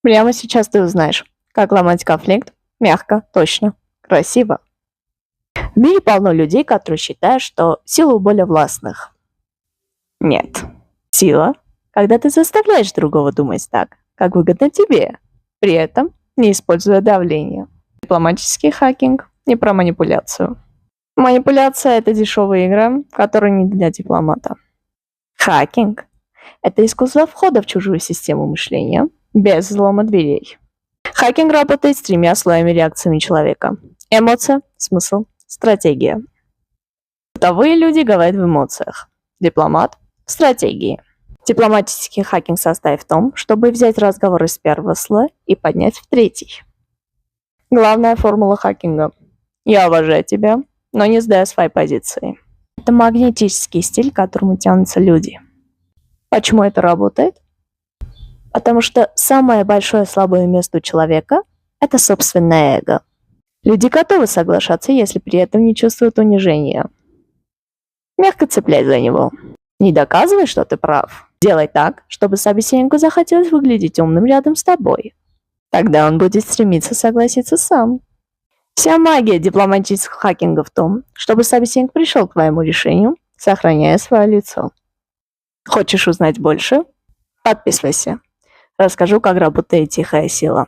Прямо сейчас ты узнаешь, как ломать конфликт мягко, точно, красиво. В мире полно людей, которые считают, что сила у более властных. Нет. Сила, когда ты заставляешь другого думать так, как выгодно тебе, при этом не используя давление. Дипломатический хакинг не про манипуляцию. Манипуляция – это дешевая игра, которая не для дипломата. Хакинг – это искусство входа в чужую систему мышления без взлома дверей. Хакинг работает с тремя слоями реакциями человека. Эмоция, смысл, стратегия. Бытовые люди говорят в эмоциях. Дипломат – в стратегии. Дипломатический хакинг состоит в том, чтобы взять разговор из первого слоя и поднять в третий. Главная формула хакинга – я уважаю тебя, но не сдаю свои позиции. Это магнетический стиль, к которому тянутся люди. Почему это работает? Потому что самое большое слабое место у человека – это собственное эго. Люди готовы соглашаться, если при этом не чувствуют унижения. Мягко цепляй за него. Не доказывай, что ты прав. Делай так, чтобы собеседнику захотелось выглядеть умным рядом с тобой. Тогда он будет стремиться согласиться сам. Вся магия дипломатического хакинга в том, чтобы собеседник пришел к твоему решению, сохраняя свое лицо. Хочешь узнать больше? Подписывайся. Расскажу, как работает тихая сила.